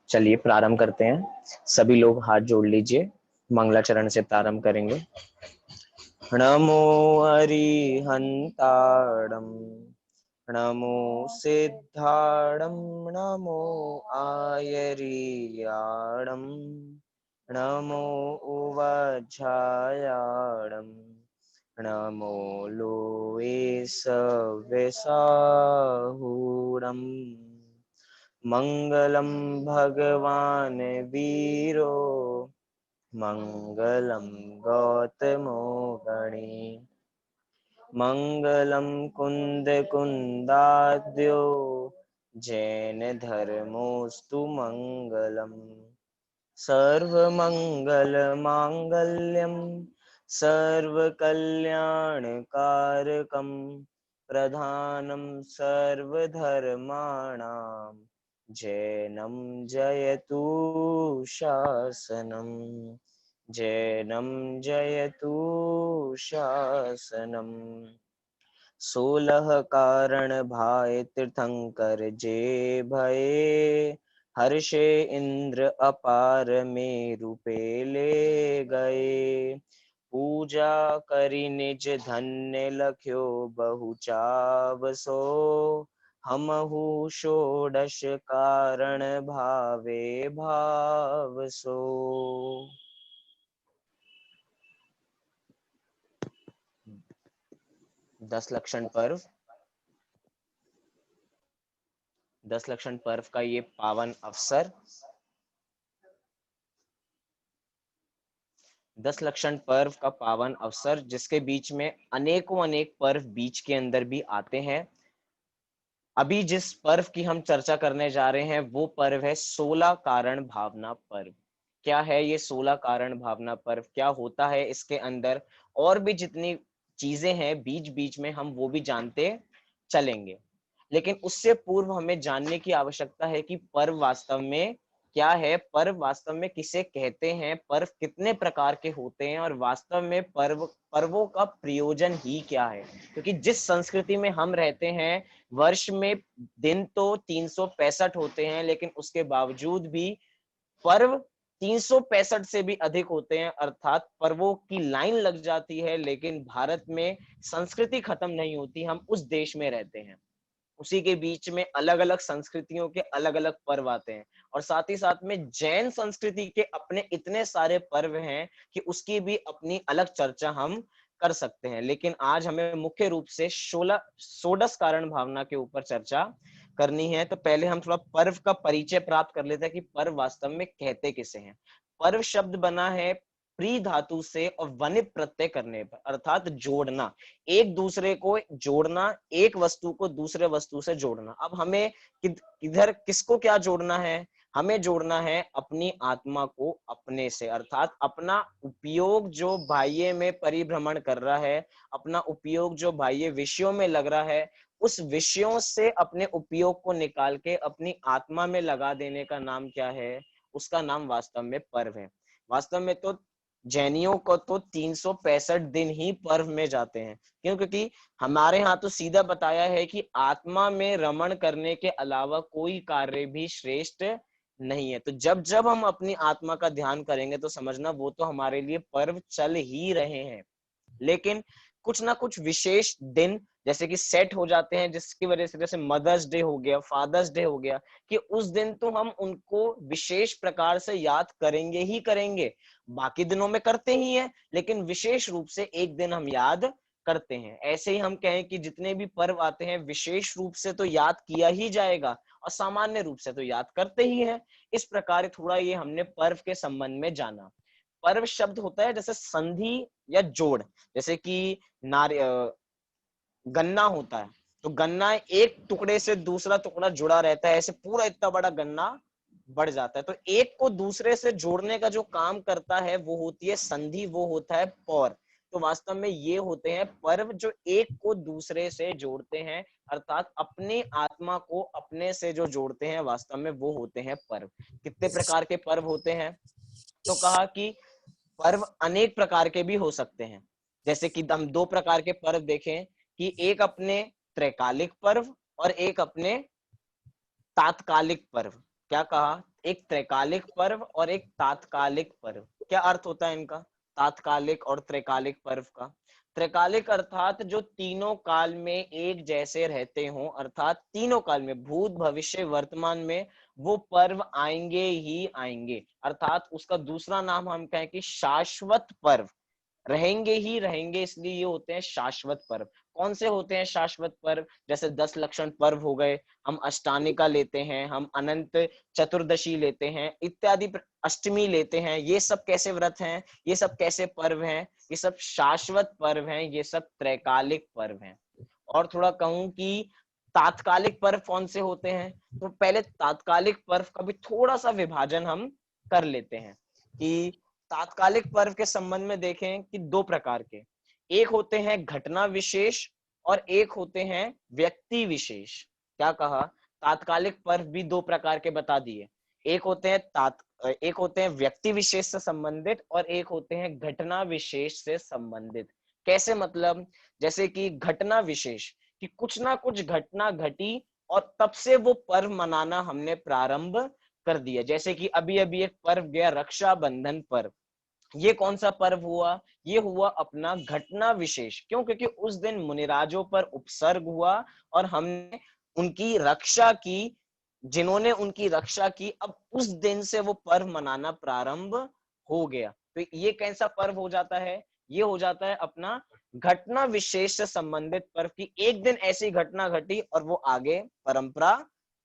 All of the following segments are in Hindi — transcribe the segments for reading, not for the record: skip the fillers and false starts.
चलिए प्रारंभ करते हैं। सभी लोग हाथ जोड़ लीजिए। मंगलाचरण से प्रारंभ करेंगे। नमो हरिहंताणं, नमो सिद्धाणं, नमो आयर्याणं, नमो उवज्झायाणं, नमो लोए सव्यसाहूणम्। मंगलम भगवान वीरो, मंगलम गौतमो गणे, मंगलम कुंद कुंदाद्यो, जैन धर्मोस्तु मंगलम। सर्वमंगल मांगल्यम, सर्वकल्याणकारकम, प्रधानम सर्वधर्माणां, जैनम जयतु शासनम, जैनम जयतु शासनम। 16 कारण भाय तीर्थंकर जे भये, हर्षे इंद्र अपार में रूपे ले गए। पूजा करी निज धन्य लख्यो बहु चावसो, हमहु षोडश कारण भावे भावसो। 10 लक्षण पर्व, 10 लक्षण पर्व का ये पावन अवसर, 10 लक्षण पर्व का पावन अवसर, जिसके बीच में अनेकों अनेक पर्व बीच के अंदर भी आते हैं। अभी जिस पर्व की हम चर्चा करने जा रहे हैं वो पर्व है 16 कारण भावना पर्व। क्या है ये 16 कारण भावना पर्व, क्या होता है इसके अंदर, और भी जितनी चीजें हैं बीच बीच में हम वो भी जानते चलेंगे। लेकिन उससे पूर्व हमें जानने की आवश्यकता है कि पर्व वास्तव में क्या है, पर्व वास्तव में किसे कहते हैं, पर्व कितने प्रकार के होते हैं, और वास्तव में पर्वों का प्रयोजन ही क्या है। क्योंकि जिस संस्कृति में हम रहते हैं, वर्ष में दिन तो 365 होते हैं, लेकिन उसके बावजूद भी पर्व 365 से भी अधिक होते हैं। अर्थात पर्वों की लाइन लग जाती है, लेकिन भारत में संस्कृति खत्म नहीं होती। हम उस देश में रहते हैं, उसी के बीच में अलग अलग संस्कृतियों के अलग अलग पर्व आते हैं, और साथ ही साथ में जैन संस्कृति के अपने इतने सारे पर्व हैं कि उसकी भी अपनी अलग चर्चा हम कर सकते हैं। लेकिन आज हमें मुख्य रूप से षोडश कारण भावना के ऊपर चर्चा करनी है। तो पहले हम थोड़ा पर्व का परिचय प्राप्त कर लेते हैं कि पर्व वास्तव में कहते किसे हैं। पर्व शब्द बना है प्री धातु से और वनित प्रत्यय करने पर, अर्थात जोड़ना, एक दूसरे को जोड़ना, एक वस्तु को दूसरे वस्तु से जोड़ना। अब हमें किधर किसको क्या जोड़ना है, हमें जोड़ना है अपनी आत्मा को अपने से, अर्थात अपना उपयोग जो बाह्य में परिभ्रमण कर रहा है, अपना उपयोग जो बाह्य विषयों में लग रहा है, उस विषयों से अपने उपयोग को निकाल के अपनी आत्मा में लगा देने का नाम क्या है, उसका नाम वास्तव में पर्व है। वास्तव में तो जैनियों को तो 365 दिन ही पर्व में जाते हैं। क्यों? क्योंकि हमारे यहाँ तो सीधा बताया है कि आत्मा में रमण करने के अलावा कोई कार्य भी श्रेष्ठ नहीं है। तो जब जब हम अपनी आत्मा का ध्यान करेंगे तो समझना वो तो हमारे लिए पर्व चल ही रहे हैं। लेकिन कुछ ना कुछ विशेष दिन जैसे कि सेट हो जाते हैं, जिसकी वजह से, जैसे मदर्स डे हो गया, फादर्स डे हो गया, कि उस दिन तो हम उनको विशेष प्रकार से याद करेंगे ही करेंगे। बाकी दिनों में करते ही हैं, लेकिन विशेष रूप से एक दिन हम याद करते हैं। ऐसे ही हम कहें कि जितने भी पर्व आते हैं विशेष रूप से तो याद किया ही जाएगा, और सामान्य रूप से तो याद करते ही हैं। इस प्रकार थोड़ा ये हमने पर्व के संबंध में जाना। पर्व शब्द होता है जैसे संधि या जोड़, जैसे कि गन्ना होता है, तो गन्ना एक टुकड़े से दूसरा टुकड़ा जुड़ा रहता है, ऐसे पूरा इतना बड़ा गन्ना बढ़ जाता है। तो एक को दूसरे से जोड़ने का जो काम करता है वो होती है संधि, वो होता है पौर। तो वास्तव में ये होते हैं पर्व जो एक को दूसरे से जोड़ते हैं, अर्थात अपनी आत्मा को अपने से जो जोड़ते हैं, वास्तव में वो होते हैं पर्व। कितने प्रकार के पर्व होते हैं? तो कहा कि पर्व अनेक प्रकार के भी हो सकते हैं। जैसे कि हम दो प्रकार के पर्व देखें, कि एक अपने त्रैकालिक पर्व और एक अपने तात्कालिक पर्व। क्या कहा? एक त्रैकालिक पर्व और एक तात्कालिक पर्व। क्या अर्थ होता है इनका, तात्कालिक और त्रैकालिक पर्व का? त्रैकालिक अर्थात जो तीनों काल में एक जैसे रहते हों, अर्थात तीनों काल में, भूत भविष्य वर्तमान में वो पर्व आएंगे ही आएंगे, अर्थात उसका दूसरा नाम हम कहें कि शाश्वत पर्व, रहेंगे ही रहेंगे, इसलिए ये होते हैं शाश्वत पर्व। कौन से होते हैं शाश्वत पर्व? जैसे 10 लक्षण पर्व हो गए, हम अष्टानिका लेते हैं, हम अनंत चतुर्दशी लेते हैं, इत्यादि अष्टमी लेते हैं। ये सब कैसे व्रत हैं, ये सब कैसे पर्व हैं? ये सब शाश्वत पर्व हैं, ये सब त्रैकालिक पर्व हैं। और थोड़ा कहूं कि तात्कालिक पर्व कौन से होते हैं, तो पहले तात्कालिक पर्व का भी थोड़ा सा विभाजन हम कर लेते हैं कि तात्कालिक पर्व के संबंध में देखें कि दो प्रकार के, एक होते हैं घटना विशेष और एक होते हैं व्यक्ति विशेष। क्या कहा? तात्कालिक पर्व भी दो प्रकार के बता दिए, एक होते हैं एक होते हैं व्यक्ति विशेष से संबंधित और एक होते हैं घटना विशेष से संबंधित। कैसे मतलब? जैसे कि घटना विशेष, कि कुछ ना कुछ घटना घटी और तब से वो पर्व मनाना हमने प्रारंभ कर दिया। जैसे कि अभी अभी एक पर्व गया रक्षाबंधन पर्व, ये कौन सा पर्व हुआ? ये हुआ अपना घटना विशेष। क्यों? क्योंकि उस दिन मुनिराजों पर उपसर्ग हुआ और हमने उनकी रक्षा की, जिन्होंने उनकी रक्षा की, अब उस दिन से वो पर्व मनाना प्रारंभ हो गया। तो ये कैसा पर्व हो जाता है? ये हो जाता है अपना घटना विशेष से संबंधित पर्व, की एक दिन ऐसी घटना घटी और वो आगे परंपरा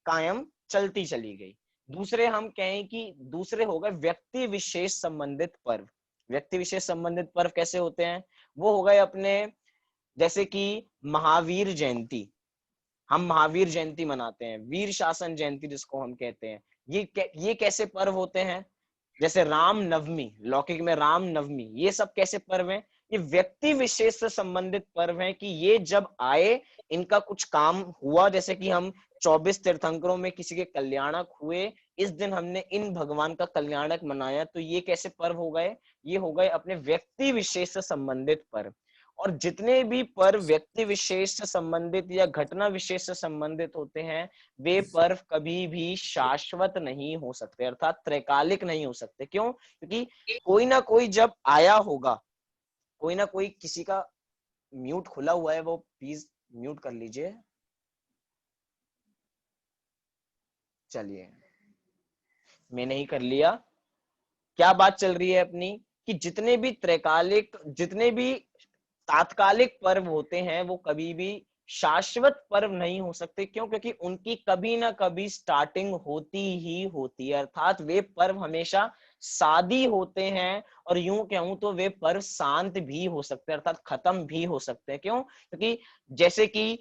कायम चलती चली गई। दूसरे हम कहें कि दूसरे हो गए व्यक्ति विशेष संबंधित पर्व। व्यक्ति विशेष संबंधित पर्व कैसे होते हैं? वो हो गए अपने, जैसे कि महावीर जयंती, हम महावीर जयंती मनाते हैं, वीर शासन जयंती जिसको हम कहते हैं। ये कैसे पर्व होते हैं? जैसे राम नवमी, लौकिक में राम नवमी, ये सब कैसे पर्व हैं? ये व्यक्ति विशेष से संबंधित पर्व हैं कि ये जब आए, इनका कुछ काम हुआ, जैसे कि हम 24 तीर्थंकरों में किसी के कल्याणक हुए, इस दिन हमने इन भगवान का कल्याणक मनाया, तो ये कैसे पर्व हो गए? ये हो गए अपने व्यक्ति विशेष से संबंधित पर्व। और जितने भी पर्व व्यक्ति विशेष से संबंधित या घटना विशेष से संबंधित होते हैं, वे पर्व कभी भी शाश्वत नहीं हो सकते, अर्थात त्रैकालिक नहीं हो सकते। क्यों? क्योंकि कोई ना कोई जब आया होगा, कोई ना कोई, किसी का म्यूट खुला हुआ है, वो प्लीज म्यूट कर लीजिए। चलिए, मैंने ही कर लिया। क्या बात चल रही है अपनी, कि जितने भी त्रैकालिक, जितने भी तात्कालिक पर्व होते हैं, वो कभी भी शाश्वत पर्व नहीं हो सकते। क्यों? क्योंकि उनकी कभी ना कभी स्टार्टिंग होती ही होती है, अर्थात वे पर्व हमेशा सादी होते हैं, और यूं कहूं तो वे पर्व शांत भी हो सकते हैं, अर्थात खत्म भी हो सकते हैं। क्यों? क्योंकि जैसे कि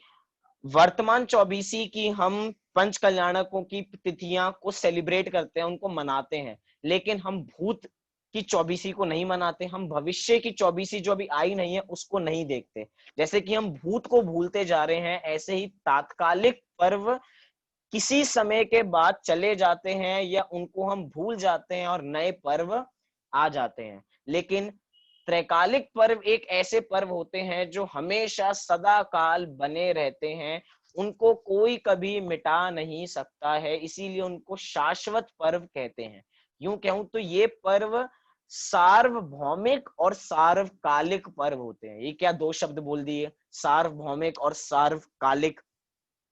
वर्तमान चौबीसी की हम पंच कल्याणकों की तिथियां को सेलिब्रेट करते हैं, उनको मनाते हैं, लेकिन हम भूत की चौबीसी को नहीं मनाते, हम भविष्य की चौबीसी जो अभी आई नहीं है उसको नहीं देखते। जैसे कि हम भूत को भूलते जा रहे हैं, ऐसे ही तात्कालिक पर्व किसी समय के बाद चले जाते हैं या उनको हम भूल जाते हैं और नए पर्व आ जाते हैं। लेकिन त्रैकालिक पर्व एक ऐसे पर्व होते हैं जो हमेशा सदा काल बने रहते हैं, उनको कोई कभी मिटा नहीं सकता है, इसीलिए उनको शाश्वत पर्व कहते हैं। यूं कहूं तो ये पर्व सार्वभौमिक और सार्वकालिक पर्व होते हैं। ये क्या दो शब्द बोल दिए, सार्वभौमिक और सार्वकालिक।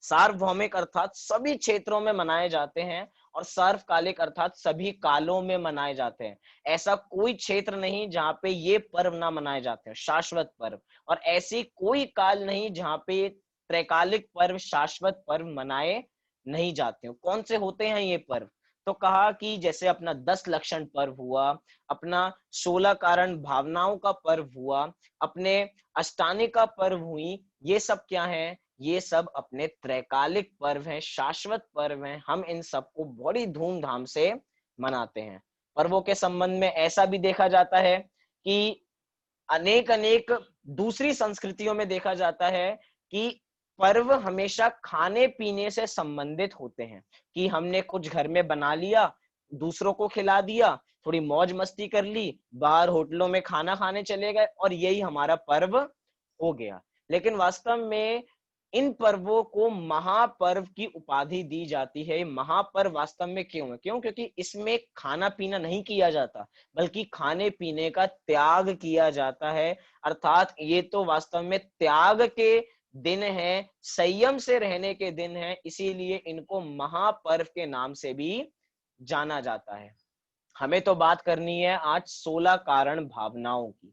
सार्वभौमिक अर्थात सभी क्षेत्रों में मनाए जाते हैं और सार्वकालिक अर्थात सभी कालों में मनाए जाते हैं। ऐसा कोई क्षेत्र नहीं जहां पे ये पर्व ना मनाए जाते हैं, शाश्वत पर्व। और ऐसी कोई काल नहीं जहां पे त्रैकालिक पर्व, शाश्वत पर्व मनाए नहीं जाते हो। कौन से होते हैं ये पर्व? तो कहा कि जैसे अपना 10 लक्षण पर्व हुआ, अपना 16 कारण भावनाओं का पर्व हुआ, अपने अष्टानिका पर्व हुई, ये सब क्या है? ये सब अपने त्रैकालिक पर्व हैं, शाश्वत पर्व हैं। हम इन सबको बड़ी धूमधाम से मनाते हैं। पर्वों के संबंध में ऐसा भी देखा जाता है कि अनेक अनेक दूसरी संस्कृतियों में देखा जाता है कि पर्व हमेशा खाने पीने से संबंधित होते हैं, कि हमने कुछ घर में बना लिया, दूसरों को खिला दिया, थोड़ी मौज मस्ती कर ली, बाहर होटलों में खाना खाने चले गए और यही हमारा पर्व हो गया। लेकिन वास्तव में इन पर्वों को महापर्व की उपाधि दी जाती है। महापर्व वास्तव में क्यों है? क्यों? क्योंकि इसमें खाना पीना नहीं किया जाता, बल्कि खाने पीने का त्याग किया जाता है। अर्थात ये तो वास्तव में त्याग के दिन है, संयम से रहने के दिन है, इसीलिए इनको महापर्व के नाम से भी जाना जाता है। हमें तो बात करनी है आज 16 कारण भावनाओं की।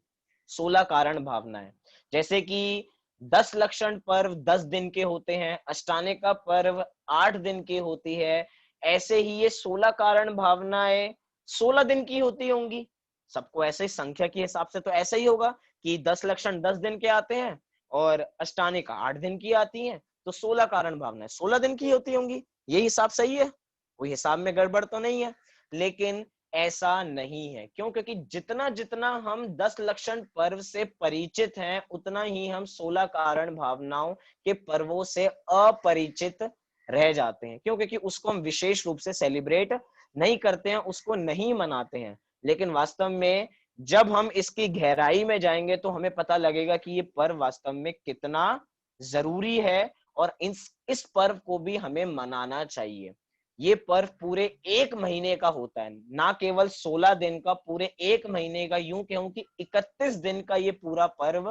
16 कारण भावनाएं, जैसे कि 10 लक्षण पर्व 10 दिन के होते हैं, अष्टानेका पर्व 8 दिन की होती है, ऐसे ही ये 16 कारण भावनाएं 16 दिन की होती होंगी। सबको ऐसे ही संख्या के हिसाब से तो ऐसा ही होगा कि 10 लक्षण 10 दिन के आते हैं और अष्टानेका 8 दिन की आती हैं, तो 16 कारण भावनाएं 16 दिन की होती होंगी। ये हिसाब सही है, कोई हिसाब में गड़बड़ तो नहीं है। लेकिन ऐसा नहीं है। क्यों? क्योंकि जितना जितना हम 10 लक्षण पर्व से परिचित हैं, उतना ही हम 16 कारण भावनाओं के पर्वों से अपरिचित रह जाते हैं। क्यों? क्योंकि उसको हम विशेष रूप से सेलिब्रेट नहीं करते हैं, उसको नहीं मनाते हैं। लेकिन वास्तव में जब हम इसकी गहराई में जाएंगे तो हमें पता लगेगा कि ये पर्व वास्तव में कितना जरूरी है और इस पर्व को भी हमें मनाना चाहिए। ये पर्व पूरे 1 महीने का होता है, ना केवल 16 दिन का, पूरे 1 महीने का। यूं कहूं कि 31 दिन का ये पूरा पर्व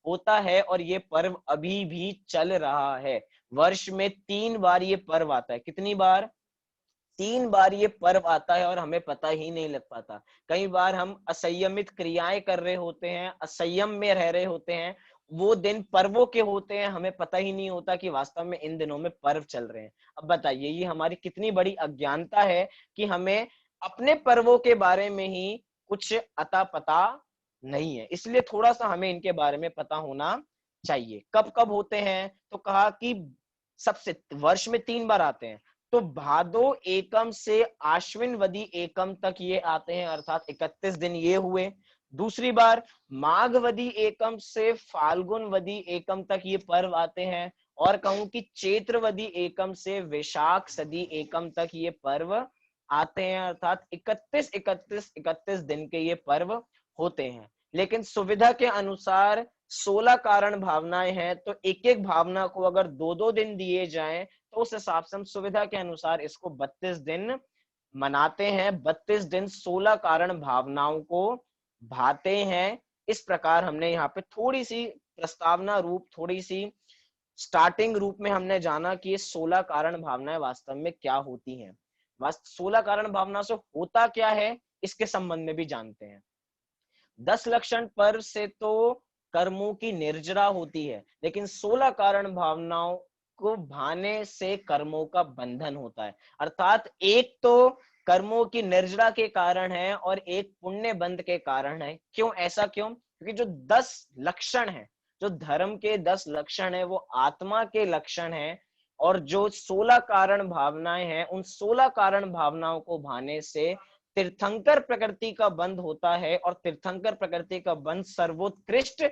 होता है और ये पर्व अभी भी चल रहा है। वर्ष में 3 बार ये पर्व आता है। कितनी बार? 3 बार ये पर्व आता है और हमें पता ही नहीं लग पाता। कई बार हम असंयमित क्रियाएं कर रहे होते हैं, असंयम में रह रहे होते हैं, वो दिन पर्वों के होते हैं, हमें पता ही नहीं होता कि वास्तव में इन दिनों में पर्व चल रहे हैं। अब बताइए, ये हमारी कितनी बड़ी अज्ञानता है कि हमें अपने पर्वों के बारे में ही कुछ अता पता नहीं है। इसलिए थोड़ा सा हमें इनके बारे में पता होना चाहिए। कब कब होते हैं? तो कहा कि सबसे वर्ष में 3 बार आते हैं। तो भादो एकम से आश्विन वदी एकम तक ये आते हैं, अर्थात 31 दिन ये हुए। दूसरी बार माघ वदी एकम से फाल्गुन वदी एकम तक ये पर्व आते हैं। और कहूं कि चैत्रवदी एकम से वैशाख सदी एकम तक ये पर्व आते हैं, अर्थात 31 दिन के ये पर्व होते हैं। लेकिन सुविधा के अनुसार 16 कारण भावनाएं हैं, तो एक एक भावना को अगर 2-2 दिन दिए जाएं तो उस हिसाब से हम सुविधा के अनुसार इसको 32 दिन मनाते हैं। 32 दिन 16 कारण भावनाओं को भाते हैं। इस प्रकार हमने यहाँ पे थोड़ी सी प्रस्तावना रूप, थोड़ी सी स्टार्टिंग रूप में हमने जाना कि ये 16 कारण भावनाएं वास्तव में क्या होती हैं। 16 कारण भावना से होता क्या है, इसके संबंध में भी जानते हैं। 10 लक्षण पर्व से तो कर्मों की निर्जरा होती है, लेकिन 16 कारण भावनाओं को भाने से कर्मों का बंधन होता है। अर्थात एक तो कर्मों की निर्जरा के कारण है और एक पुण्य बंध के कारण है। क्यों? ऐसा क्यों? क्योंकि जो 10 लक्षण है, जो धर्म के 10 लक्षण है, वो आत्मा के लक्षण है। और जो 16 कारण भावनाएं हैं, उन 16 कारण भावनाओं को भाने से तीर्थंकर प्रकृति का बंध होता है। और तीर्थंकर प्रकृति का बंध सर्वोत्कृष्ट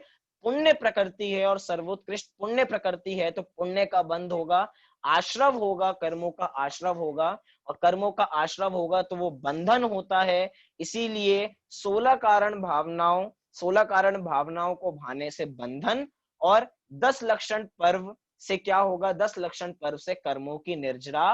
पुण्य प्रकृति है, और सर्वोत्कृष्ट पुण्य प्रकृति है तो पुण्य का बंध होगा, आश्रव होगा, कर्मों का आश्रव होगा। और कर्मों का आश्रव होगा तो वो बंधन होता है। इसीलिए 16 कारण भावनाओं को भाने से बंधन, और 10 लक्षण पर्व से क्या होगा? 10 लक्षण पर्व से कर्मों की निर्जरा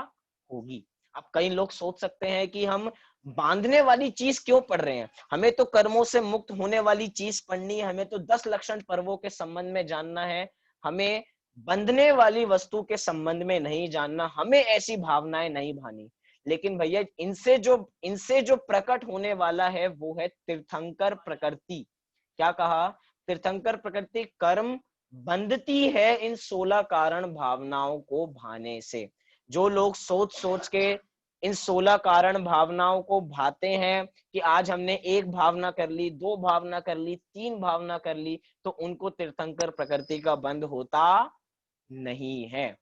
होगी। अब कई लोग सोच सकते हैं कि हम बांधने वाली चीज क्यों पढ़ रहे हैं, हमें तो कर्मों से मुक्त होने वाली चीज पढ़नी है, हमें तो 10 लक्षण पर्वों के संबंध में जानना है, हमें बंधने वाली वस्तु के संबंध में नहीं जानना, हमें ऐसी भावनाएं नहीं भानी। लेकिन भैया, इनसे जो प्रकट होने वाला है वो है तीर्थंकर प्रकृति। क्या कहा? तीर्थंकर प्रकृति कर्म बंधती है इन 16 कारण भावनाओं को भाने से। जो लोग सोच सोच के इन 16 कारण भावनाओं को भाते हैं कि आज हमने एक भावना कर ली, 2 भावना कर ली, 3 भावना कर ली, तो उनको तीर्थंकर प्रकृति का बंध होता नहीं है।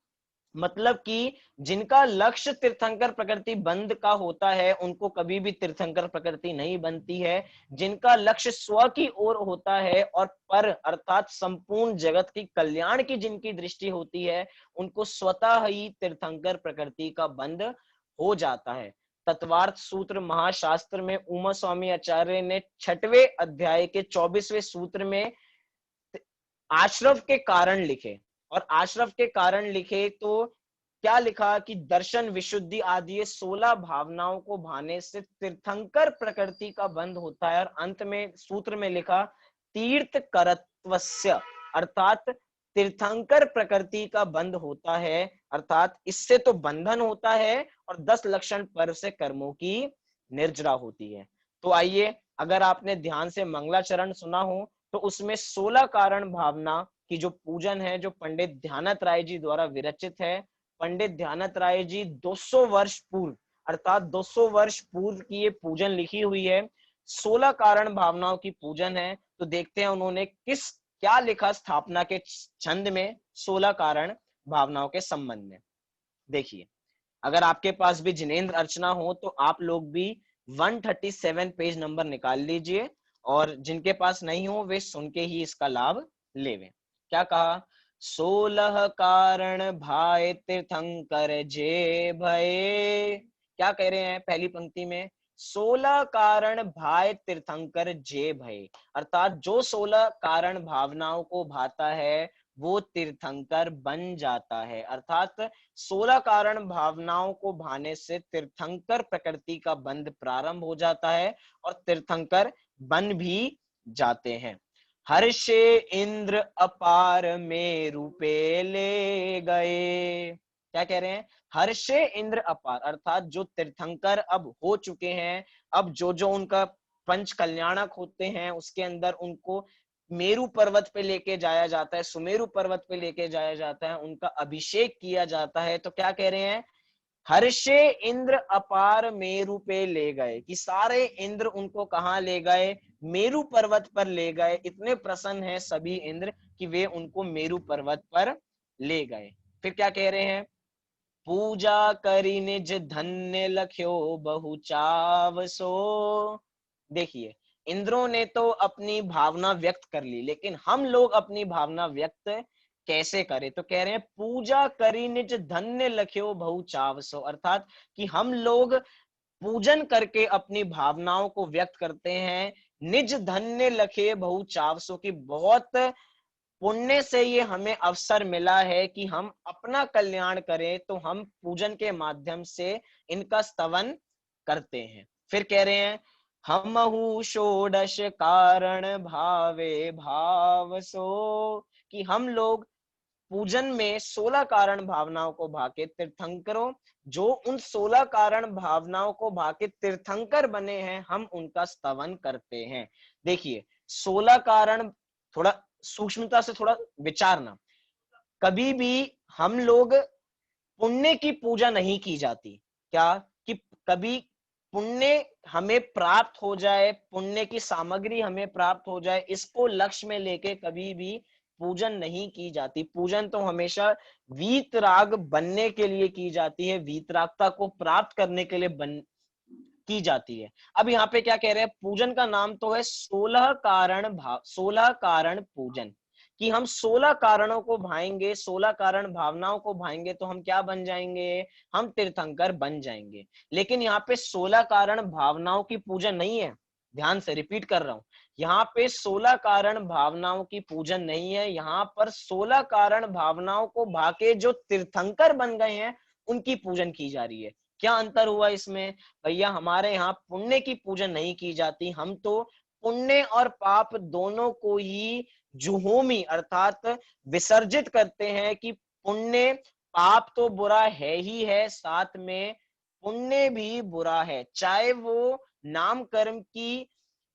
मतलब कि जिनका लक्ष्य तीर्थंकर प्रकृति बंद का होता है, उनको कभी भी तीर्थंकर प्रकृति नहीं बनती है। जिनका लक्ष्य स्व की ओर होता है और पर अर्थात संपूर्ण जगत की कल्याण की जिनकी दृष्टि होती है, उनको स्वतः ही तीर्थंकर प्रकृति का बंध हो जाता है। तत्वार्थ सूत्र महाशास्त्र में उमा स्वामी आचार्य ने 6वें अध्याय के 24वें सूत्र में आश्रव के कारण लिखे। और आश्रव के कारण लिखे तो क्या लिखा कि दर्शन विशुद्धि आदि ये 16 भावनाओं को भाने से तीर्थंकर प्रकृति का बंध होता है। और अंत में सूत्र में लिखा तीर्थ करत्वस्य, अर्थात तीर्थंकर प्रकृति का बंध होता है, अर्थात इससे तो बंधन होता है और 10 लक्षण पर्व से कर्मों की निर्जरा होती है। तो आइए, अगर आपने ध्यान से मंगलाचरण सुना हो तो उसमें 16 कारण भावना की जो पूजन है, जो पंडित ध्यानत राय जी द्वारा विरचित है। पंडित ध्यानत राय जी 200 वर्ष पूर्व, अर्थात 200 वर्ष पूर्व की ये पूजन लिखी हुई है। 16 कारण भावनाओं की पूजन है। तो देखते हैं उन्होंने क्या लिखा स्थापना के छंद में 16 कारण भावनाओं के संबंध में। देखिए, अगर आपके पास भी जिनेंद्र अर्चना हो तो आप लोग भी 137 पेज नंबर निकाल लीजिए, और जिनके पास नहीं हो वे सुन के ही इसका लाभ लेवें। क्या कहा? 16 कारण भाई तीर्थंकर जे भये। क्या कह रहे हैं पहली पंक्ति में? 16 कारण भाई तीर्थंकर जे भये, अर्थात जो 16 कारण भावनाओं को भाता है वो तीर्थंकर बन जाता है। अर्थात 16 कारण भावनाओं को भाने से तीर्थंकर प्रकृति का बंध प्रारंभ हो जाता है और तीर्थंकर बन भी जाते हैं। हर्षे इंद्र अपार में रूपे ले गए। क्या कह रहे हैं? हर्षे इंद्र अपार, अर्थात जो तीर्थंकर अब हो चुके हैं, अब जो जो उनका पंच कल्याणक होते हैं उसके अंदर उनको मेरु पर्वत पे लेके जाया जाता है, सुमेरु पर्वत पे लेके जाया जाता है, उनका अभिषेक किया जाता है। तो क्या कह रहे हैं? हर्षे इंद्र अपार मेरु पे ले गए, कि सारे इंद्र उनको कहाँ ले गए? मेरु पर्वत पर ले गए। इतने प्रसन्न हैं सभी इंद्र कि वे उनको मेरु पर्वत पर ले गए। फिर क्या कह रहे हैं? पूजा करी निज धन्य लख्यो बहु चावसो। देखिए, इंद्रों ने तो अपनी भावना व्यक्त कर ली, लेकिन हम लोग अपनी भावना व्यक्त कैसे करें? तो कह रहे हैं पूजा करी निज धन्य लख्यो बहु चावसो, अर्थात कि हम लोग पूजन करके अपनी भावनाओं को व्यक्त करते हैं। निज धन्य लखे बहु चावसो, की बहुत पुण्य से ये हमें अवसर मिला है कि हम अपना कल्याण करें, तो हम पूजन के माध्यम से इनका स्तवन करते हैं। फिर कह रहे हैं हमहु षोडश कारण भावे भावसो, कि हम लोग पूजन में 16 कारण भावनाओं को भाके तीर्थंकरों, जो उन 16 कारण भावनाओं को भाके तीर्थंकर बने हैं, हम उनका स्तवन करते हैं। देखिए, 16 कारण, थोड़ा सूक्ष्मता से थोड़ा विचारना। कभी भी हम लोग पुण्य की पूजा नहीं की जाती। क्या? कि कभी पुण्य हमें प्राप्त हो जाए, पुण्य की सामग्री हमें प्राप्त हो जाए, इसको लक्ष्य में लेके कभी भी पूजन नहीं की जाती। पूजन तो हमेशा वीतराग बनने के लिए की जाती है, वीतरागता को प्राप्त करने के लिए की जाती है। अब यहाँ पे क्या कह रहे हैं? पूजन का नाम तो है 16 कारण 16 कारण पूजन, कि हम 16 कारणों को भाएंगे, 16 कारण भावनाओं को भाएंगे तो हम क्या बन जाएंगे? हम तीर्थंकर बन जाएंगे। लेकिन यहाँ पे 16 कारण भावनाओं की पूजन नहीं है। ध्यान से रिपीट कर रहा हूं, यहाँ पे 16 कारण भावनाओं की पूजन नहीं है। यहाँ पर 16 कारण भावनाओं को भाके जो तीर्थंकर बन गए हैं उनकी पूजन की जा रही है। क्या अंतर हुआ इसमें? भैया, हमारे यहाँ पुण्य की पूजन नहीं की जाती, हम तो पुण्य और पाप दोनों को ही जुहोमी, अर्थात विसर्जित करते हैं, कि पुण्य, पाप तो बुरा है ही है, साथ में पुण्य भी बुरा है। चाहे वो नाम कर्म की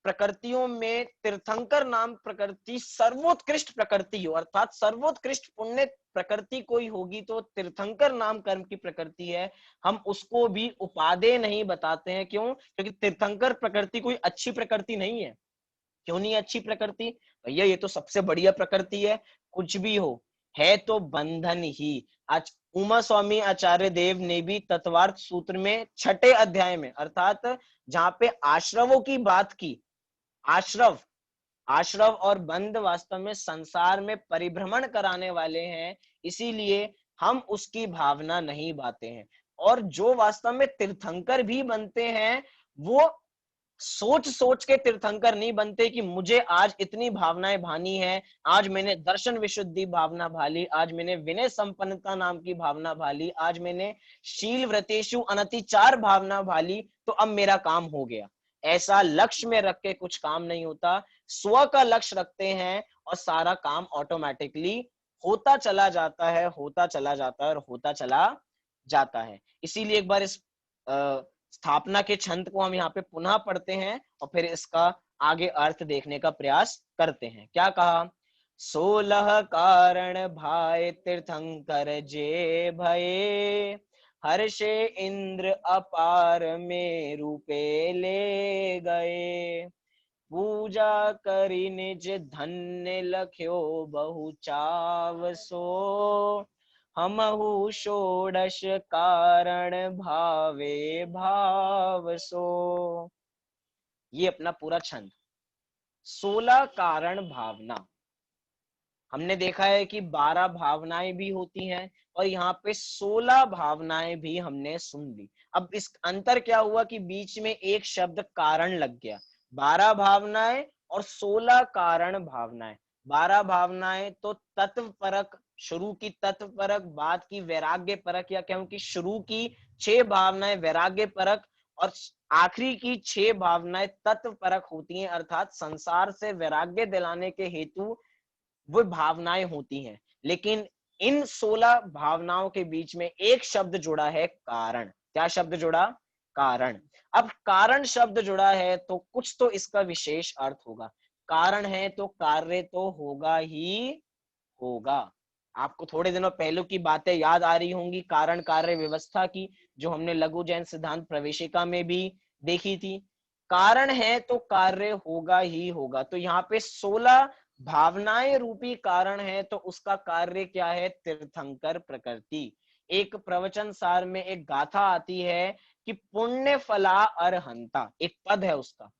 प्रकृतियों में तीर्थंकर नाम प्रकृति सर्वोत्कृष्ट प्रकृति हो, अर्थात सर्वोत्कृष्ट पुण्य प्रकृति कोई होगी तो तीर्थंकर नाम कर्म की प्रकृति है, हम उसको भी उपादेय नहीं बताते हैं। क्यों? क्योंकि तीर्थंकर प्रकृति कोई अच्छी प्रकृति नहीं है। क्यों नहीं अच्छी प्रकृति? भैया, ये तो सबसे बढ़िया प्रकृति है। कुछ भी हो, है तो बंधन ही। आज उमा स्वामी आचार्य देव ने भी तत्वार्थ सूत्र में 6ठे अध्याय में, अर्थात जहाँ पे आश्रवों की बात की, आश्रव आश्रव और बंध वास्तव में संसार में परिभ्रमण कराने वाले हैं, इसीलिए हम उसकी भावना नहीं बाते हैं। और जो वास्तव में तीर्थंकर भी बनते हैं वो सोच सोच के तीर्थंकर नहीं बनते कि मुझे आज इतनी भावनाएं भानी है, आज मैंने दर्शन विशुद्धि भावना भाली, आज मैंने विनय संपन्नता नाम की भावना भाली, आज मैंने शील व्रतेषु अनतिचार भावना भाली, तो अब मेरा काम हो गया। ऐसा लक्ष्य में रख के कुछ काम नहीं होता। स्व का लक्ष्य रखते हैं और सारा काम ऑटोमेटिकली होता चला जाता है, होता चला जाता है और होता चला जाता है। इसीलिए एक बार इस स्थापना के छंद को हम यहाँ पे पुनः पढ़ते हैं और फिर इसका आगे अर्थ देखने का प्रयास करते हैं। क्या कहा? 16 कारण भाय तीर्थंकर जे भये, हर्षे इंद्र अपार में रूपे ले गए, पूजा करी निज धन्य लख्यो बहु चाव सो, हमहु षोडश कारण भावे भाव सो। ये अपना पूरा छंद। 16 कारण भावना। हमने देखा है कि 12 भावनाएं भी होती हैं और यहाँ पे 16 भावनाएं भी हमने सुन ली। अब इस अंतर क्या हुआ कि बीच में एक शब्द कारण लग गया। 12 भावनाएं और 16 कारण भावनाएं। 12 भावनाएं तो तत्व परक, शुरू की तत्व परक, बाद की वैराग्य परक, या क्योंकि शुरू की 6 भावनाएं वैराग्य परक और आखिरी की 6 भावनाएं तत्व परक होती हैं, अर्थात संसार से वैराग्य दिलाने के हेतु वो भावनाएं होती हैं। लेकिन इन 16 भावनाओं के बीच में एक शब्द जुड़ा है, कारण। क्या शब्द जुड़ा? कारण। अब कारण शब्द जुड़ा है तो कुछ तो इसका विशेष अर्थ होगा। कारण है तो कार्य तो होगा ही होगा। आपको थोड़े दिनों पहले की बातें याद आ रही होंगी, कारण कार्य व्यवस्था की, जो हमने लघु जैन सिद्धांत प्रवेशिका में भी देखी थी। कारण है तो कार्य होगा ही होगा। तो यहाँ पे 16 भावनाएं रूपी कारण है तो उसका कार्य क्या है? तीर्थंकर प्रकृति। एक प्रवचन सार में एक गाथा आती है कि पुण्य फला अरहंता, एक पद है उसका,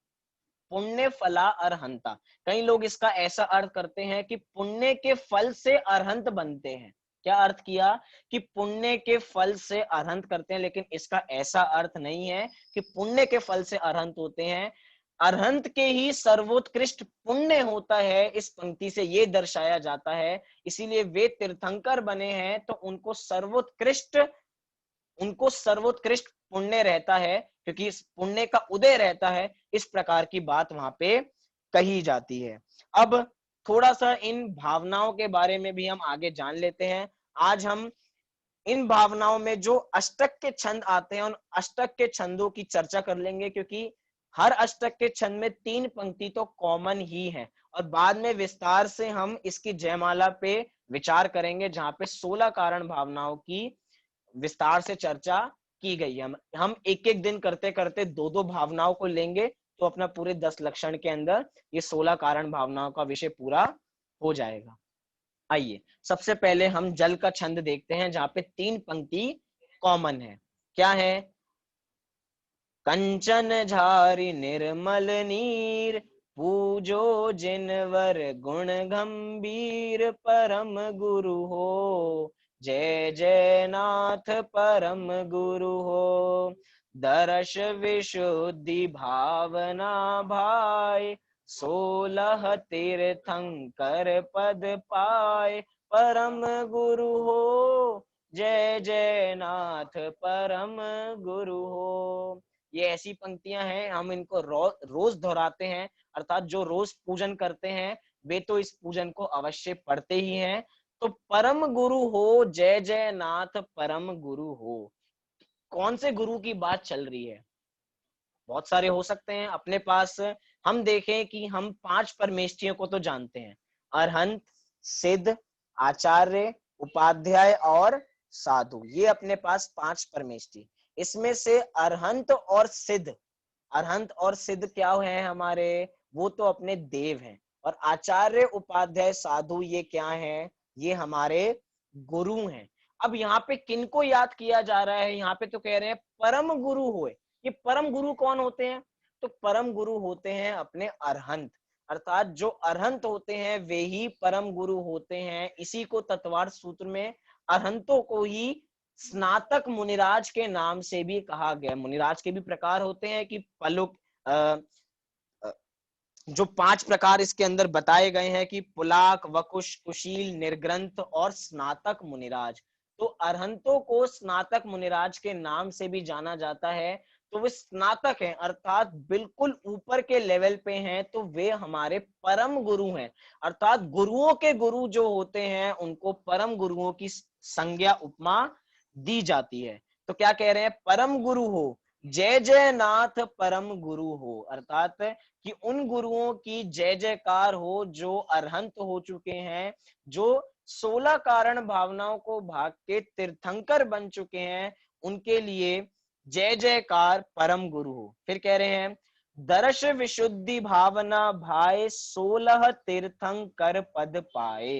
पुण्य फला अरहंता। कई लोग इसका ऐसा अर्थ करते हैं कि पुण्य के फल से अरहंत बनते हैं। क्या अर्थ किया? कि पुण्य के फल से अरहंत करते हैं, लेकिन इसका ऐसा अर्थ नहीं है कि पुण्य के फल से अरहंत होते हैं। अरहंत के ही सर्वोत्कृष्ट पुण्य होता है, इस पंक्ति से ये दर्शाया जाता है। इसीलिए वे तीर्थंकर बने हैं तो उनको सर्वोत्कृष्ट पुण्य रहता है, क्योंकि इस पुण्य का उदय रहता है। इस प्रकार की बात वहां पे कही जाती है। अब थोड़ा सा इन भावनाओं के बारे में भी हम आगे जान लेते हैं। आज हम इन भावनाओं में जो अष्टक के छंद आते हैं उन अष्टक के छंदों की चर्चा कर लेंगे, क्योंकि हर अष्टक के छंद में 3 पंक्ति तो कॉमन ही है और बाद में विस्तार से हम इसकी जयमाला पे विचार करेंगे, जहां पे 16 कारण भावनाओं की विस्तार से चर्चा की गई है। हम एक एक दिन करते करते दो दो भावनाओं को लेंगे तो अपना पूरे 10 लक्षण के अंदर ये 16 कारण भावनाओं का विषय पूरा हो जाएगा। आइए सबसे पहले हम जल का छंद देखते हैं, जहां पे 3 पंक्ति कॉमन है। क्या है? कंचन झारी निर्मल नीर, पूजो जिनवर गुण गंभीर, परम गुरु हो जय जय नाथ परम गुरु हो, दर्श विशुद्धि भावना भाई, 16 तीर्थंकर पद पाए, परम गुरु हो जय जय नाथ परम गुरु हो। ये ऐसी पंक्तियां हैं, हम इनको रोज दोहराते हैं, अर्थात जो रोज पूजन करते हैं वे तो इस पूजन को अवश्य पढ़ते ही हैं। तो परम गुरु हो जय जय नाथ परम गुरु हो, कौन से गुरु की बात चल रही है? बहुत सारे हो सकते हैं अपने पास। हम देखें कि हम 5 परमेष्ठियों को तो जानते हैं, अरहंत, सिद्ध, आचार्य, उपाध्याय और साधु। ये अपने पास 5 परमेष्ठि। इसमें से अरहंत और सिद्ध क्या है हमारे? वो तो अपने देव हैं। और आचार्य, उपाध्याय, साधु ये क्या है? ये हमारे गुरु हैं। अब यहाँ पे किनको याद किया जा रहा है? यहाँ पे तो कह रहे हैं परम गुरु होए। ये परम गुरु कौन होते हैं? तो परम गुरु होते हैं अपने अरहंत, अर्थात जो अरहंत होते हैं वे ही परम गुरु होते हैं। इसी को तत्वार्थ सूत्र में अरहंतों को ही स्नातक मुनिराज के नाम से भी कहा गया। मुनिराज के भी प्रकार होते हैं कि पलुक, जो 5 प्रकार इसके अंदर बताए गए हैं कि पुलाक, वकुश, कुशील, निर्ग्रंथ और स्नातक मुनिराज। तो अरहंतों को स्नातक मुनिराज के नाम से भी जाना जाता है। तो वे स्नातक हैं, अर्थात बिल्कुल ऊपर के लेवल पे हैं, तो वे हमारे परम गुरु हैं। अर्थात गुरुओं के गुरु जो होते हैं उनको परम गुरुओं की संज्ञा उपमा दी जाती है। तो क्या कह रहे हैं, परम गुरु हो, जय जय नाथ परम गुरु हो, अर्थात कि उन गुरुओं की जय जयकार हो जो अरहंत हो चुके हैं, जो 16 कारण भावनाओं को भाग के तीर्थंकर बन चुके हैं, उनके लिए जय जयकार परम गुरु हो। फिर कह रहे हैं, दर्श विशुद्धि भावना भाए 16 तीर्थंकर पद पाए।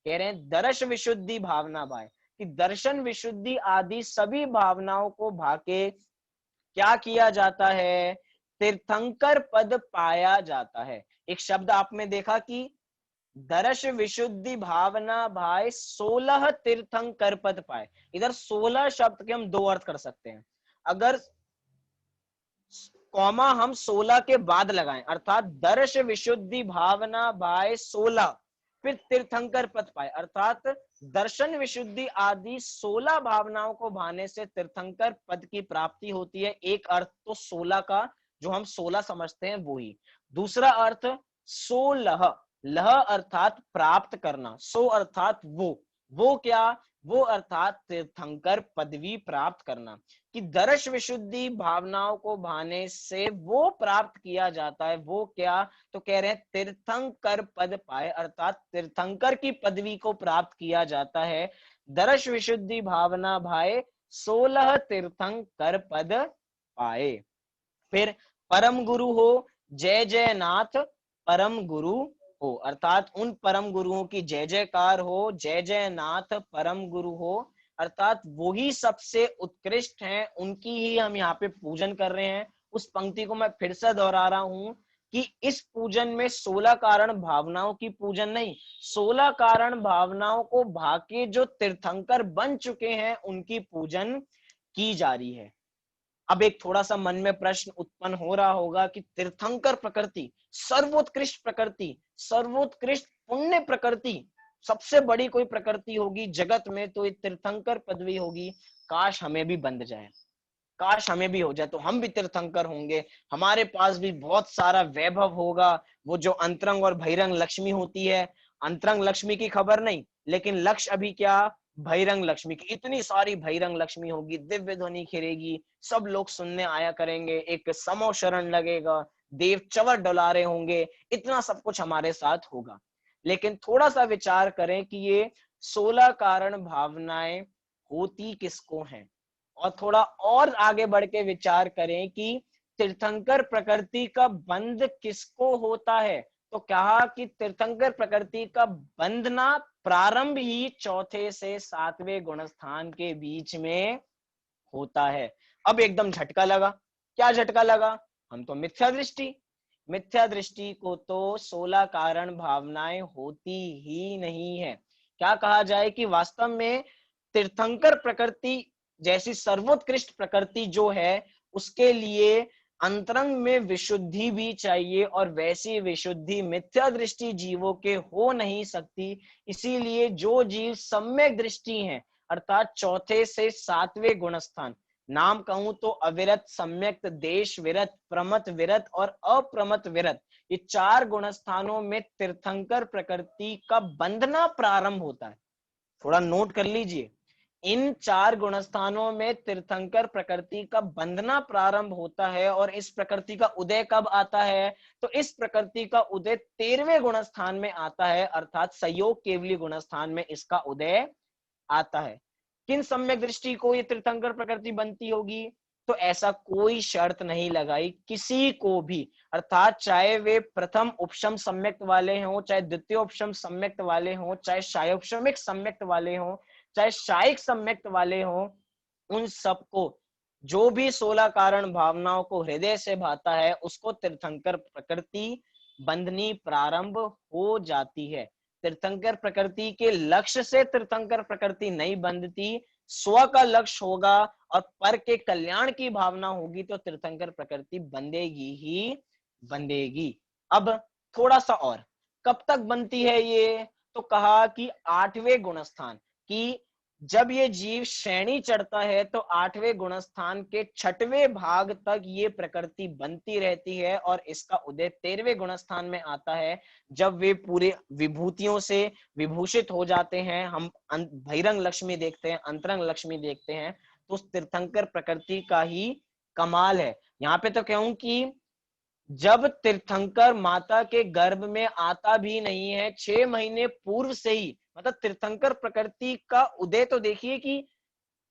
कह रहे हैं दर्श विशुद्धि भावना भाए, कि दर्शन विशुद्धि आदि सभी भावनाओं को भाके क्या किया जाता है, तीर्थंकर पद पाया जाता है। एक शब्द आपने देखा कि दर्श विशुद्धि भावना भाई 16 तीर्थंकर पद पाए। इधर 16 शब्द के हम दो अर्थ कर सकते हैं। अगर कॉमा हम 16 के बाद लगाएं, अर्थात दर्श विशुद्धि भावना भाई 16 फिर तीर्थंकर पद पाए, अर्थात दर्शन विशुद्धि आदि 16 भावनाओं को भाने से तीर्थंकर पद की प्राप्ति होती है। एक अर्थ तो 16 का, जो हम 16 समझते हैं वो ही। दूसरा अर्थ 16, लह अर्थात प्राप्त करना, सो अर्थात वो क्या, वो अर्थात तीर्थंकर पदवी प्राप्त करना, कि दर्श विशुद्धि भावनाओं को भाने से वो प्राप्त किया जाता है। वो क्या, तो कह रहे हैं तीर्थंकर पद पाए, अर्थात तीर्थंकर की पदवी को प्राप्त किया जाता है। दर्श विशुद्धि भावना भाए 16 तीर्थंकर पद पाए। फिर परम गुरु हो, जय जय नाथ परम गुरु हो, अर्थात उन परम गुरुओं की जय जयकार हो, जय जय नाथ परम गुरु हो, अर्थात वो ही सबसे उत्कृष्ट हैं, उनकी ही हम यहाँ पे पूजन कर रहे हैं। उस पंक्ति को मैं फिर से दोहरा रहा हूं कि इस पूजन में 16 कारण भावनाओं की पूजन नहीं, 16 कारण भावनाओं को भाके जो तीर्थंकर बन चुके हैं उनकी पूजन की जा रही है। अब एक थोड़ा सा मन में प्रश्न उत्पन्न हो रहा होगा कि तीर्थंकर प्रकृति, सर्वोत्कृष्ट प्रकृति, सर्वोत्कृष्ट पुण्य प्रकृति, सबसे बड़ी कोई प्रकृति होगी जगत में तो ये तीर्थंकर पदवी होगी। काश हमें भी बंध जाए, काश हमें भी हो जाए, तो हम भी तीर्थंकर होंगे, हमारे पास भी बहुत सारा वैभव होगा। वो जो अंतरंग और बहिरंग लक्ष्मी होती है, अंतरंग लक्ष्मी की खबर नहीं, लेकिन लक्ष्य अभी क्या, बहिरंग लक्ष्मी की, इतनी सारी बहिरंग लक्ष्मी होगी, दिव्य ध्वनि खिलेगी, सब लोग सुनने आया करेंगे, एक समो शरण लगेगा, देव चवर डोलारे होंगे, इतना सब कुछ हमारे साथ होगा। लेकिन थोड़ा सा विचार करें कि ये 16 कारण भावनाएं होती किसको हैं, और थोड़ा और आगे बढ़ के विचार करें कि तीर्थंकर प्रकृति का बंध किसको होता है। तो कहा कि तीर्थंकर प्रकृति का बंधना प्रारंभ ही चौथे से 7वें गुणस्थान के बीच में होता है। अब एकदम झटका लगा, क्या झटका लगा, हम तो मिथ्या दृष्टि को तो 16 कारण भावनाएं होती ही नहीं है। क्या कहा जाए कि वास्तव में तीर्थंकर प्रकृति जैसी सर्वोत्कृष्ट प्रकृति जो है, उसके लिए अंतरंग में विशुद्धि भी चाहिए, और वैसी विशुद्धि मिथ्या दृष्टि जीवों के हो नहीं सकती। इसीलिए जो जीव सम्यक दृष्टि हैं, अर्थात चौथे से 7वें गुणस्थान, नाम कहूं तो अविरत, सम्यक, देश विरत, प्रमत विरत और अप्रमत विरत, ये 4 गुणस्थानों में तीर्थंकर प्रकृति का बंधना प्रारंभ होता है। थोड़ा नोट कर लीजिए, इन 4 गुणस्थानों में तीर्थंकर प्रकृति का बंधना प्रारंभ होता है। और इस प्रकृति का उदय कब आता है, तो इस प्रकृति का उदय 13वें गुणस्थान में आता है, अर्थात संयोग केवली गुणस्थान में इसका उदय आता है। किन सम्यक दृष्टि को ये तीर्थंकर प्रकृति बनती होगी, तो ऐसा कोई शर्त नहीं लगाई किसी को भी, अर्थात चाहे वे प्रथम उपशम सम्यक्त वाले हों, चाहे द्वितीय उपशम सम्यक्त वाले हों, चाहे शायोपशमिक सम्यक्त वाले हों, चाहे शायिक सम्यक्त वाले हों, उन सबको जो भी 16 कारण भावनाओं को हृदय से भाता है उसको तीर्थंकर प्रकृति बंधनी प्रारंभ हो जाती है। तीर्थंकर प्रकृति के लक्ष्य से तीर्थंकर प्रकृति नहीं बंधती, स्व का लक्ष्य होगा और पर के कल्याण की भावना होगी तो तीर्थंकर प्रकृति बंधेगी ही बंधेगी। अब थोड़ा सा और, कब तक बनती है ये, तो कहा कि 8वें गुणस्थान की जब ये जीव श्रेणी चढ़ता है तो 8वें गुणस्थान के 6वें भाग तक ये प्रकृति बनती रहती है और इसका उदय 13वें गुणस्थान में आता है जब वे पूरे विभूतियों से विभूषित हो जाते हैं। हम बहिरंग लक्ष्मी देखते हैं, अंतरंग लक्ष्मी देखते हैं, तो उस तीर्थंकर प्रकृति का ही कमाल है। यहाँ पे तो कहूं कि जब तीर्थंकर माता के गर्भ में आता भी नहीं है, 6 महीने पूर्व से ही, मतलब तीर्थंकर प्रकृति का उदय तो देखिए कि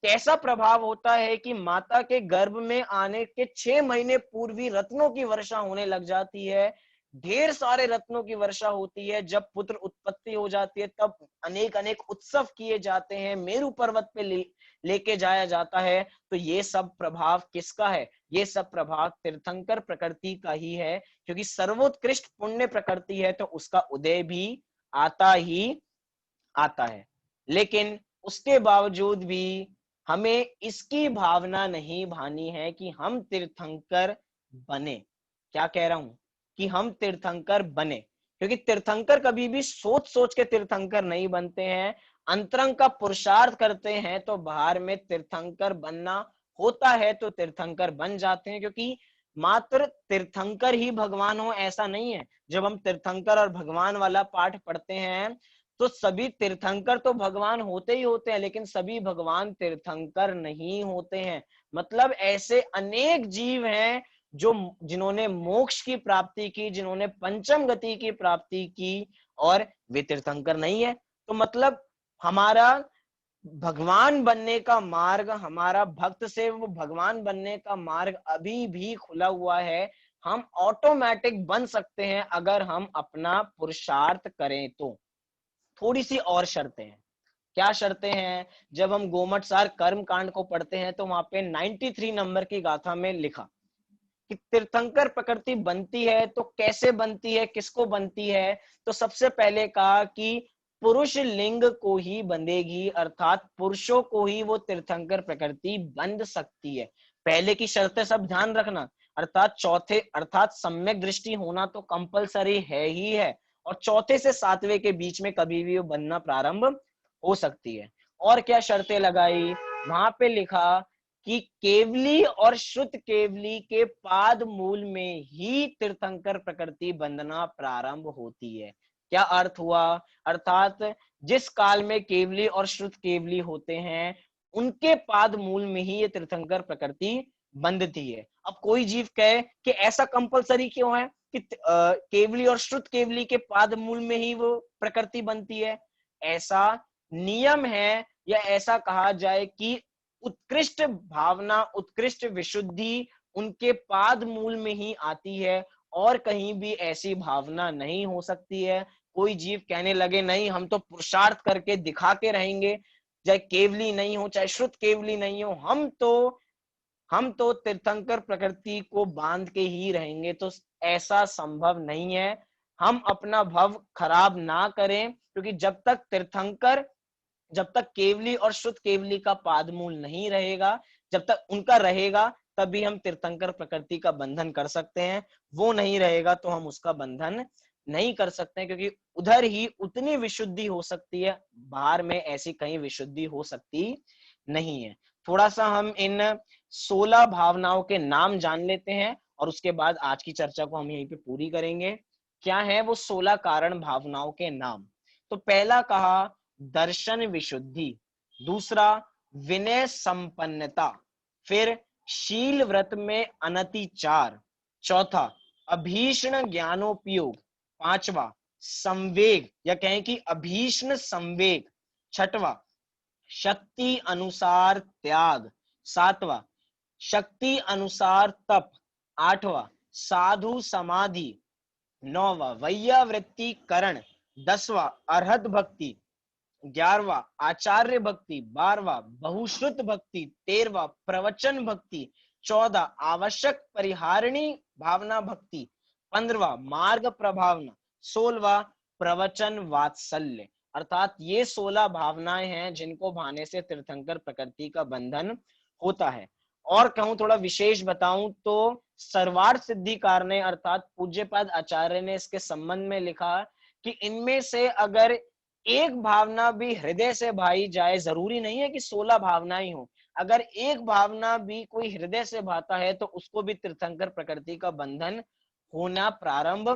कैसा प्रभाव होता है कि माता के गर्भ में आने के 6 महीने पूर्व ही रत्नों की वर्षा होने लग जाती है। ढेर सारे रत्नों की वर्षा होती है। जब पुत्र उत्पत्ति हो जाती है तब अनेक अनेक उत्सव किए जाते हैं, मेरु पर्वत पे लेके जाया जाता है। तो ये सब प्रभाव किसका है? ये सब प्रभाव तीर्थंकर प्रकृति का ही है, क्योंकि सर्वोत्कृष्ट पुण्य प्रकृति है तो उसका उदय भी आता ही आता है। लेकिन उसके बावजूद भी हमें इसकी भावना नहीं भानी है कि हम तीर्थंकर बने। क्या कह रहा हूं? कि हम तीर्थंकर बने, क्योंकि तीर्थंकर कभी भी सोच सोच के तीर्थंकर नहीं बनते हैं। अंतरंग का पुरुषार्थ करते हैं तो बाहर में तीर्थंकर बनना होता है तो तीर्थंकर बन जाते हैं, क्योंकि मात्र तीर्थंकर ही भगवान हो ऐसा नहीं है। जब हम तीर्थंकर और भगवान वाला पाठ पढ़ते हैं तो सभी तीर्थंकर तो भगवान होते ही होते हैं, लेकिन सभी भगवान तीर्थंकर नहीं होते हैं। मतलब ऐसे अनेक जीव हैं जो जिन्होंने मोक्ष की प्राप्ति की, जिन्होंने पंचम गति की प्राप्ति की, और वे तीर्थंकर नहीं है। तो मतलब हमारा भगवान बनने का मार्ग, हमारा भक्त से वो भगवान बनने का मार्ग अभी भी खुला हुआ है। हम ऑटोमेटिक बन सकते हैं अगर हम अपना पुरुषार्थ करें तो। थोड़ी सी और शर्तें हैं। क्या शर्तें हैं? जब हम गोमटसार कर्म कांड को पढ़ते हैं तो वहां पे 93 नंबर की गाथा में लिखा कि तीर्थंकर प्रकृति बनती है तो कैसे बनती है, किसको बनती है। तो सबसे पहले कहा कि पुरुष लिंग को ही बंधेगी, अर्थात पुरुषों को ही वो तीर्थंकर प्रकृति बंध सकती है। पहले की शर्तें सब ध्यान रखना, अर्थात सम्यक दृष्टि होना तो कंपलसरी है ही है, और चौथे से 7वें के बीच में कभी भी वो बनना प्रारंभ हो सकती है। और क्या शर्तें लगाई? वहां पे लिखा कि केवली और शुद्ध केवली के पाद मूल में ही तीर्थंकर प्रकृति बंधना प्रारंभ होती है। क्या अर्थ हुआ? अर्थात जिस काल में केवली और शुद्ध केवली होते हैं उनके पाद मूल में ही ये तीर्थंकर प्रकृति बंधती है। अब कोई जीव कहे कि ऐसा कंपलसरी क्यों है कि केवली और शुद्ध केवली के पाद मूल में ही वो प्रकृति बनती है? ऐसा नियम है, या ऐसा कहा जाए कि उत्कृष्ट भावना, उत्कृष्ट विशुद्धि उनके पाद मूल में ही आती है, और कहीं भी ऐसी भावना नहीं हो सकती है। कोई जीव कहने लगे नहीं हम तो पुरुषार्थ करके दिखा के रहेंगे, चाहे केवली नहीं हो चाहे श्रुत केवली नहीं हो, हम तो तीर्थंकर प्रकृति को बांध के ही रहेंगे, तो ऐसा संभव नहीं है। हम अपना भव खराब ना करें, क्योंकि जब तक केवली और शुद्ध केवली का पादमूल नहीं रहेगा, जब तक उनका रहेगा तभी हम तीर्थंकर प्रकृति का बंधन कर सकते हैं। वो नहीं रहेगा तो हम उसका बंधन नहीं कर सकते हैं, क्योंकि उधर ही उतनी विशुद्धि हो सकती है, बाहर में ऐसी कहीं विशुद्धि हो सकती नहीं है। थोड़ा सा हम इन 16 भावनाओं के नाम जान लेते हैं और उसके बाद आज की चर्चा को हम यहीं पे पूरी करेंगे। क्या है वो 16 कारण भावनाओं के नाम? तो पहला कहा दर्शन विशुद्धि, दूसरा विनय संपन्नता, फिर शील व्रत में अनतिचार, चौथा अभीष्ण ज्ञानोपयोग, पांचवा संवेग या कहें कि अभीष्ण संवेग, छठवा शक्ति अनुसार त्याग, सातवां शक्ति अनुसार तप, आठवां साधु समाधि, नौवां वैयावृत्ति करण, 10वां अर्हत भक्ति, 11वां आचार्य भक्ति, 12वां बहुश्रुत भक्ति, 13वां प्रवचन भक्ति, 14 आवश्यक परिहारिणी भावना भक्ति, 15वां मार्ग प्रभावना, 16वां प्रवचन वात्सल्य। अर्थात ये 16 भावनाएं हैं जिनको भाने से तीर्थंकर प्रकृति का बंधन होता है। और कहूं थोड़ा विशेष बताऊं तो सर्वार्थ सिद्धिकार ने अर्थात पूज्यपाद आचार्य ने इसके संबंध में लिखा कि इनमें से अगर एक भावना भी हृदय से भाई जाए, जरूरी नहीं है कि 16 भावनाएं हो, अगर एक भावना भी कोई हृदय से भाता है तो उसको भी तीर्थंकर प्रकृति का बंधन होना प्रारंभ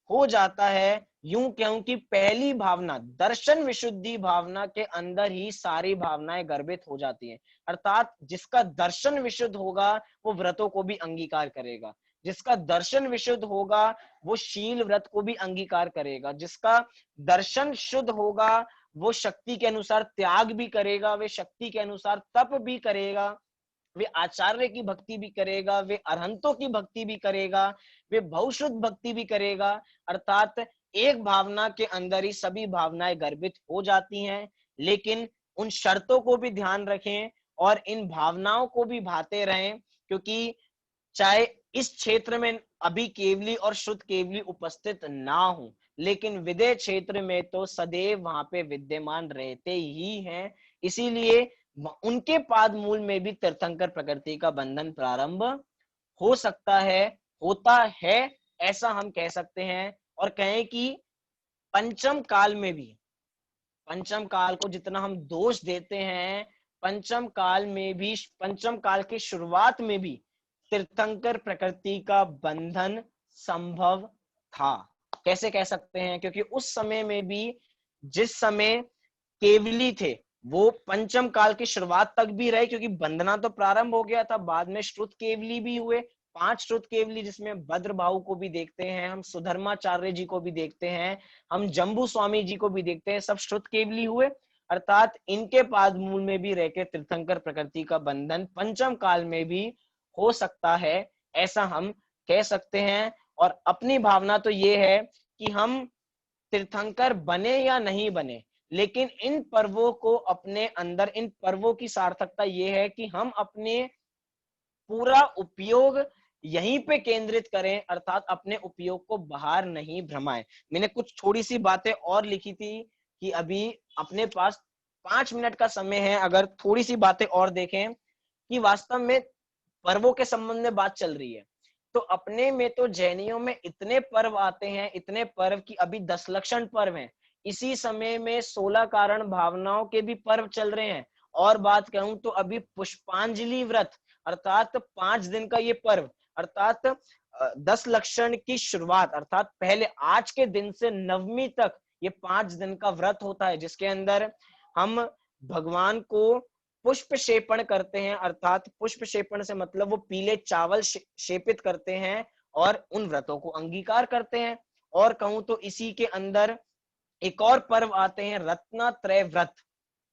हो जाता है। यूं कहूं कि पहली भावना दर्शन विशुद्धि भावना के अंदर ही सारी भावनाएं गर्भित हो जाती हैं। अर्थात जिसका दर्शन विशुद्ध होगा वो व्रतों को भी अंगीकार करेगा, जिसका दर्शन विशुद्ध होगा वो शील व्रत को भी अंगीकार करेगा, जिसका दर्शन शुद्ध होगा वो शक्ति के अनुसार त्याग भी करेगा, वे शक्ति के अनुसार तप भी करेगा, वे आचार्य की भक्ति भी करेगा, वे अरहंतों की भक्ति भी करेगा, वे बहुशुद्ध भक्ति भी करेगा। अर्थात एक भावना के अंदर ही सभी भावनाएं गर्भित हो जाती हैं। लेकिन उन शर्तों को भी ध्यान रखें और इन भावनाओं को भी भाते रहें, क्योंकि चाहे इस क्षेत्र में अभी केवली और शुद्ध केवली उपस्थित ना हो, लेकिन विदेह क्षेत्र में तो सदैव वहां पे विद्यमान रहते ही हैं। इसीलिए उनके पाद मूल में भी तीर्थंकर प्रकृति का बंधन प्रारंभ हो सकता है, होता है, ऐसा हम कह सकते हैं। और कहें कि पंचम काल में भी, पंचम काल को जितना हम दोष देते हैं, पंचम काल में भी, पंचम काल की शुरुआत में भी तीर्थंकर प्रकृति का बंधन संभव था। कैसे कह सकते हैं? क्योंकि उस समय में भी जिस समय केवली थे वो पंचम काल की शुरुआत तक भी रहे, क्योंकि बंधना तो प्रारंभ हो गया था, बाद में श्रुत केवली भी हुए, 5 श्रुत केवली, जिसमें भद्रभाऊ को भी देखते हैं, हम सुधर्माचार्य जी को भी देखते हैं, हम जम्बू स्वामी जी को भी देखते हैं, सब श्रुत केवली हुए। अर्थात इनके पाद मूल में भी रहकर तीर्थंकर प्रकृति का बंधन पंचम काल में भी हो सकता है, ऐसा हम कह सकते हैं। और अपनी भावना तो ये है कि हम तीर्थंकर बने या नहीं बने, लेकिन इन पर्वों को अपने अंदर, इन पर्वों की सार्थकता ये है कि हम अपने पूरा उपयोग यहीं पे केंद्रित करें, अर्थात अपने उपयोग को बाहर नहीं भ्रमाएं। मैंने कुछ थोड़ी सी बातें और लिखी थी कि अभी अपने पास 5 मिनट का समय है, अगर थोड़ी सी बातें और देखें कि वास्तव में पर्वों के संबंध में बात चल रही है, तो अपने में तो जैनियों में इतने पर्व आते हैं, इतने पर्व की अभी 10 लक्षण पर्व हैं, इसी समय में 16 कारण भावनाओं के भी पर्व चल रहे हैं। और बात कहूं तो अभी पुष्पांजलि व्रत अर्थात 5 दिन का ये पर्व, अर्थात 10 लक्षण की शुरुआत, अर्थात पहले आज के दिन से नवमी तक ये 5 दिन का व्रत होता है, जिसके अंदर हम भगवान को पुष्प शेपण करते हैं। अर्थात पुष्प शेपण से मतलब वो पीले चावल शेपित करते हैं और उन व्रतों को अंगीकार करते हैं। और कहूं तो इसी के अंदर एक और पर्व आते हैं, रत्नत्रय व्रत,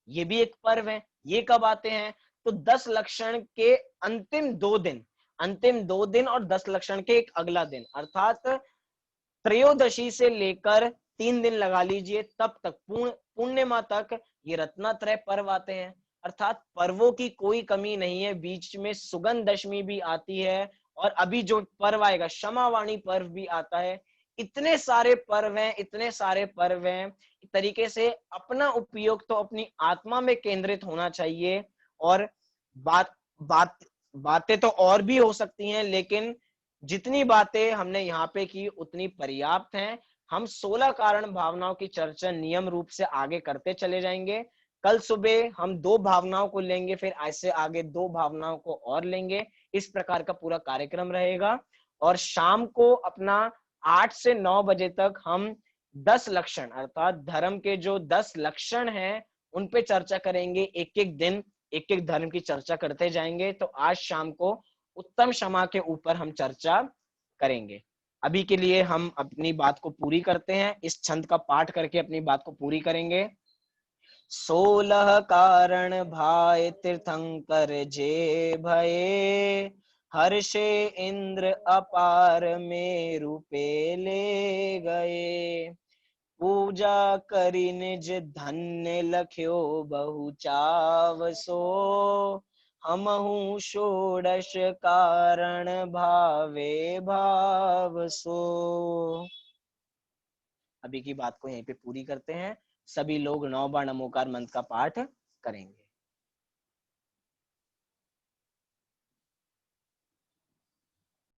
ये भी एक पर्व है। ये कब आते हैं? तो 10 लक्षण के अंतिम 2 दिन, अंतिम 2 दिन और 10 लक्षण के एक अगला दिन, अर्थात त्रयोदशी से लेकर 3 दिन लगा लीजिए, तब तक पूर्णिमा तक ये रत्नत्रय पर्व आते हैं। अर्थात पर्वों की कोई कमी नहीं है। बीच में सुगंध दशमी भी आती है और अभी जो पर्व आएगा क्षमावाणी पर्व भी आता है। इतने सारे पर्व हैं, इतने सारे पर्व हैं। एक तरीके से अपना उपयोग तो अपनी आत्मा में केंद्रित होना चाहिए। और बात बात बातें तो और भी हो सकती हैं, लेकिन जितनी बातें हमने यहाँ पे की उतनी पर्याप्त हैं। हम 16 कारण भावनाओं की चर्चा नियम रूप से आगे करते चले जाएंगे। कल सुबह हम 2 भावनाओं को लेंगे, फिर ऐसे आगे 2 भावनाओं को और लेंगे। इस प्रकार का पूरा कार्यक्रम रहेगा। और शाम को अपना 8 से 9 बजे तक हम 10 लक्षण अर्थात धर्म के जो 10 लक्षण हैं उन पे चर्चा करेंगे। एक एक दिन एक एक धर्म की चर्चा करते जाएंगे। तो आज शाम को उत्तम क्षमा के ऊपर हम चर्चा करेंगे। अभी के लिए हम अपनी बात को पूरी करते हैं, इस छंद का पाठ करके अपनी बात को पूरी करेंगे। 16 कारण भाय तीर्थंकर जे भये, हर्षे इंद्र अपार मेरु पे ले गए। पूजा करी निज धन्य लख्यो बहु चावसो, हमहु षोडश कारण भावे भाव सो। अभी की बात को यहीं पे पूरी करते हैं। सभी लोग 9 बार नमोकार मंत्र का पाठ करेंगे।